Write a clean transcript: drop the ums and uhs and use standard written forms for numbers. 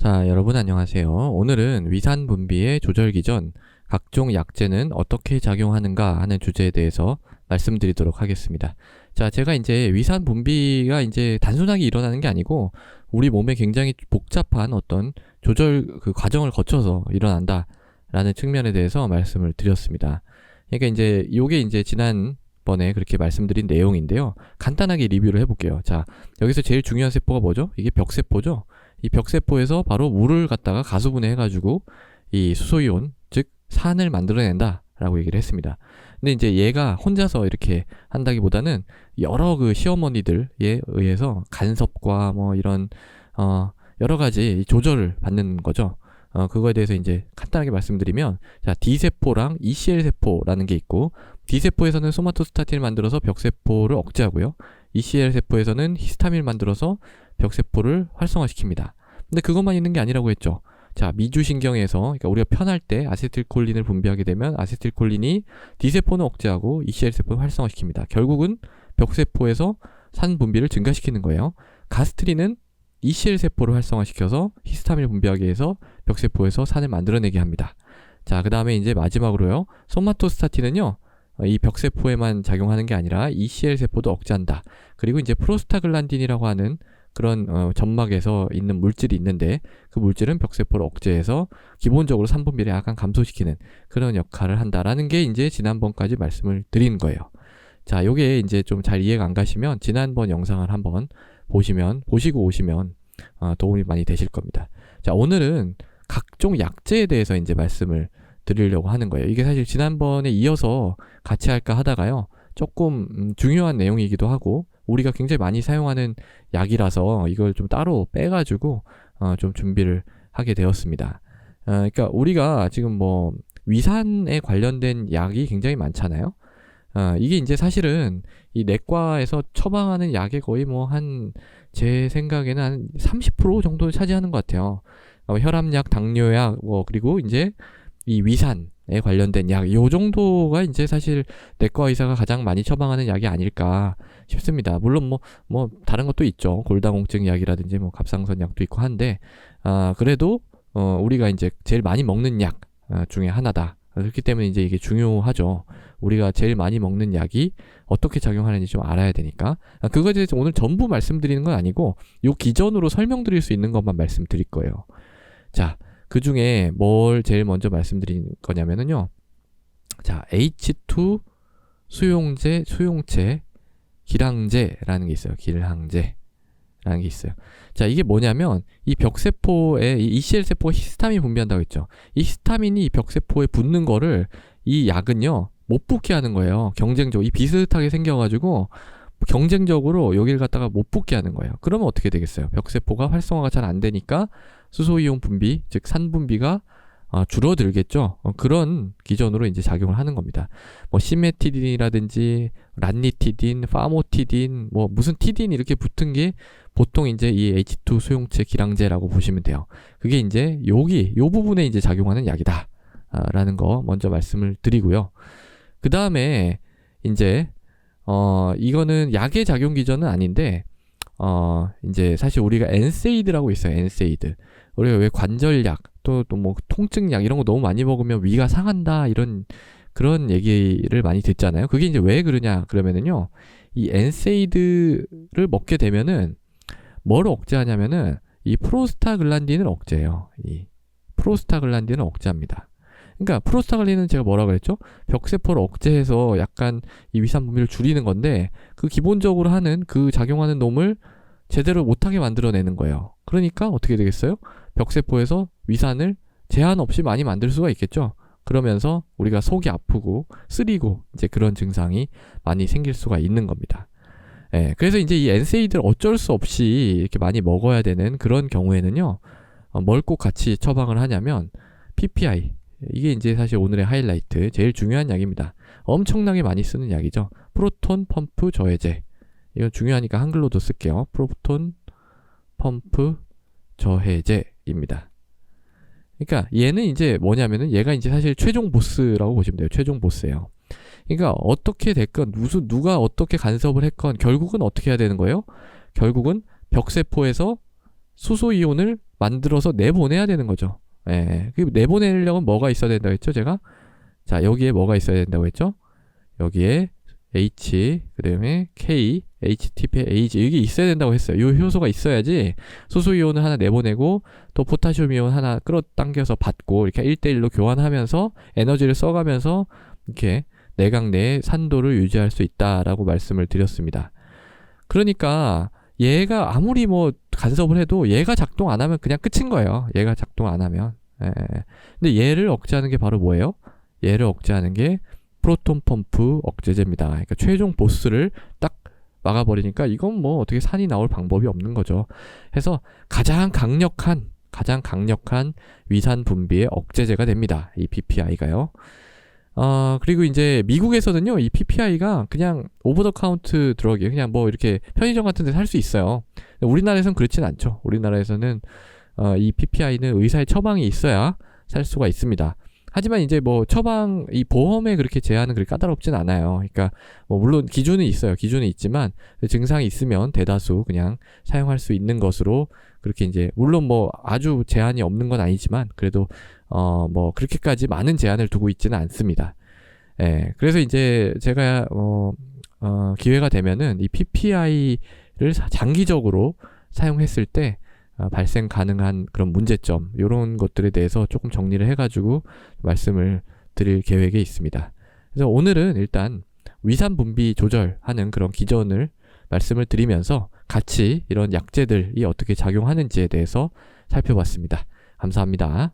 자, 여러분 안녕하세요. 오늘은 위산 분비의 조절 기전, 각종 약제는 어떻게 작용하는가 하는 주제에 대해서 말씀드리도록 하겠습니다. 자, 제가 이제 위산 분비가 이제 단순하게 일어나는 게 아니고 우리 몸에 굉장히 복잡한 어떤 조절 그 과정을 거쳐서 일어난다라는 측면에 대해서 말씀을 드렸습니다. 그러니까 이제 요게 이제 지난번에 그렇게 말씀드린 내용인데요. 간단하게 리뷰를 해볼게요. 자, 여기서 제일 중요한 세포가 뭐죠? 이게 벽세포죠. 이 벽세포에서 바로 물을 갖다가 가수분해해가지고 이 수소이온, 즉 산을 만들어낸다 라고 얘기를 했습니다. 근데 이제 얘가 혼자서 이렇게 한다기보다는 여러 그 시어머니들에 의해서 간섭과 뭐 이런 여러 가지 조절을 받는 거죠. 그거에 대해서 이제 간단하게 말씀드리면, 자, D세포랑 ECL 세포라는 게 있고, D세포에서는 소마토스타틴을 만들어서 벽세포를 억제하고요. ECL 세포에서는 히스타민을 만들어서 벽세포를 활성화시킵니다. 근데 그것만 있는 게 아니라고 했죠. 자, 미주신경에서, 그러니까 우리가 편할 때 아세틸콜린을 분비하게 되면 아세틸콜린이 D세포는 억제하고 ECL 세포는 활성화시킵니다. 결국은 벽세포에서 산 분비를 증가시키는 거예요. 가스트린은 ECL 세포를 활성화시켜서 히스타민을 분비하게 해서 벽세포에서 산을 만들어내게 합니다. 자, 그 다음에 이제 마지막으로요. 소마토스타틴은요, 이 벽세포에만 작용하는 게 아니라 ECL 세포도 억제한다. 그리고 이제 프로스타글란딘이라고 하는 그런 점막에서 있는 물질이 있는데, 그 물질은 벽세포를 억제해서 기본적으로 산 분비를 약간 감소시키는 그런 역할을 한다라는 게 이제 지난번까지 말씀을 드린 거예요. 자, 요게 이제 좀 잘 이해가 안 가시면 지난번 영상을 한번 보시고 오시면 도움이 많이 되실 겁니다. 자, 오늘은 각종 약제에 대해서 이제 말씀을 드리려고 하는 거예요. 이게 사실 지난번에 이어서 같이 할까 하다가요, 조금 중요한 내용이기도 하고 우리가 굉장히 많이 사용하는 약이라서 이걸 좀 따로 빼가지고 좀 준비를 하게 되었습니다. 그러니까 우리가 지금 뭐 위산에 관련된 약이 굉장히 많잖아요. 이게 이제 사실은 이 내과에서 처방하는 약의 거의 뭐 제 생각에는 한 30% 정도 차지하는 것 같아요. 혈압약, 당뇨약, 그리고 이제 이 위산에 관련된 약, 요 정도가 이제 사실 내과 의사가 가장 많이 처방하는 약이 아닐까 싶습니다. 물론 뭐 다른 것도 있죠. 골다공증 약이라든지 뭐 갑상선 약도 있고 한데, 그래도 우리가 이제 제일 많이 먹는 약 중에 하나다. 그렇기 때문에 이제 이게 중요하죠. 우리가 제일 많이 먹는 약이 어떻게 작용하는지 좀 알아야 되니까. 그거에 대해서 오늘 전부 말씀드리는 건 아니고 요 기전으로 설명드릴 수 있는 것만 말씀드릴 거예요. 자, 그 중에 뭘 제일 먼저 말씀드린 거냐면은요. 자, H2 수용체 기량제라는 게 있어요. 기량제라는 게 있어요. 자, 이게 뭐냐면 이 벽세포에 이 ECL 세포가 히스타민 분비한다고 했죠. 이 히스타민이 이 벽세포에 붙는 거를 이 약은요 못 붙게 하는 거예요. 경쟁적으로 이 비슷하게 생겨가지고 경쟁적으로 여기를 갖다가 못 붙게 하는 거예요. 그러면 어떻게 되겠어요? 벽세포가 활성화가 잘 안 되니까 수소이온 분비, 즉 산 분비가 줄어들겠죠. 그런 기전으로 이제 작용을 하는 겁니다. 뭐 시메티딘이라든지 란니티딘, 파모티딘, 뭐 무슨 티딘 이렇게 붙은 게 보통 이제 이 H2 수용체 기량제라고 보시면 돼요. 그게 이제 요 부분에 이제 작용하는 약이다. 라는 거 먼저 말씀을 드리고요. 그 다음에 이제 이거는 약의 작용 기전은 아닌데 이제 사실 우리가 엔세이드라고 있어요. 엔세이드. 우리가 왜 관절약 또 뭐 통증약 이런 거 너무 많이 먹으면 위가 상한다 이런 그런 얘기를 많이 듣잖아요. 그게 이제 왜 그러냐 그러면은요, 이 엔세이드를 먹게 되면은 뭘 억제하냐면은 이 프로스타글란딘을 억제해요. 이 프로스타글란딘을 억제합니다. 그러니까 프로스타글란딘은 제가 뭐라 그랬죠? 벽세포를 억제해서 약간 이 위산 분비를 줄이는 건데, 그 기본적으로 하는 그 작용하는 놈을 제대로 못하게 만들어내는 거예요. 그러니까 어떻게 되겠어요? 벽세포에서 위산을 제한 없이 많이 만들 수가 있겠죠. 그러면서 우리가 속이 아프고 쓰리고 이제 그런 증상이 많이 생길 수가 있는 겁니다. 예, 그래서 이제 이 엔세이드를 어쩔 수 없이 이렇게 많이 먹어야 되는 그런 경우에는요, 뭘 꼭 같이 처방을 하냐면 PPI. 이게 이제 사실 오늘의 하이라이트, 제일 중요한 약입니다. 엄청나게 많이 쓰는 약이죠. 프로톤 펌프 저해제. 이건 중요하니까 한글로도 쓸게요. 프로톤 펌프 저해제입니다. 그러니까 얘는 이제 뭐냐면은 얘가 이제 사실 최종 보스라고 보시면 돼요. 최종 보스예요. 그러니까 어떻게 됐건 누가 어떻게 간섭을 했건 결국은 어떻게 해야 되는 거예요? 결국은 벽세포에서 수소이온을 만들어서 내보내야 되는 거죠. 예. 그 내보내려면 뭐가 있어야 된다고 했죠, 제가? 자, 여기에 뭐가 있어야 된다고 했죠? 여기에 H, 그 다음에 K, HTPA, 이게 있어야 된다고 했어요. 이 효소가 있어야지 수소이온을 하나 내보내고 또 포타슘 이온 하나 끌어당겨서 받고 이렇게 1대1로 교환하면서 에너지를 써가면서 이렇게 내각 내의 산도를 유지할 수 있다라고 말씀을 드렸습니다. 그러니까 얘가 아무리 뭐 간섭을 해도 얘가 작동 안 하면 그냥 끝인 거예요. 얘가 작동 안 하면. 예. 근데 얘를 억제하는 게 바로 뭐예요? 얘를 억제하는 게 프로톤 펌프 억제제입니다. 그러니까 최종 보스를 딱 막아버리니까 이건 뭐 어떻게 산이 나올 방법이 없는 거죠. 해서 가장 강력한 위산 분비의 억제제가 됩니다. 이 PPI가요. 그리고 이제 미국에서는요, 이 PPI가 그냥 오버 더 카운트 드럭이에요. 그냥 뭐 이렇게 편의점 같은 데 살 수 있어요. 우리나라에서는 그렇진 않죠. 우리나라에서는 이 PPI는 의사의 처방이 있어야 살 수가 있습니다. 하지만 이제 뭐 처방, 이 보험에 그렇게 제한은 그렇게 까다롭진 않아요. 그러니까 뭐 물론 기준은 있어요. 기준은 있지만 증상이 있으면 대다수 그냥 사용할 수 있는 것으로 그렇게 이제 물론 뭐 아주 제한이 없는 건 아니지만 그래도 뭐 그렇게까지 많은 제한을 두고 있지는 않습니다. 예. 그래서 이제 제가 기회가 되면은 이 PPI를 장기적으로 사용했을 때 발생 가능한 그런 문제점, 이런 것들에 대해서 조금 정리를 해가지고 말씀을 드릴 계획에 있습니다. 그래서 오늘은 일단 위산 분비 조절하는 그런 기전을 말씀을 드리면서 같이 이런 약제들이 어떻게 작용하는지에 대해서 살펴봤습니다. 감사합니다.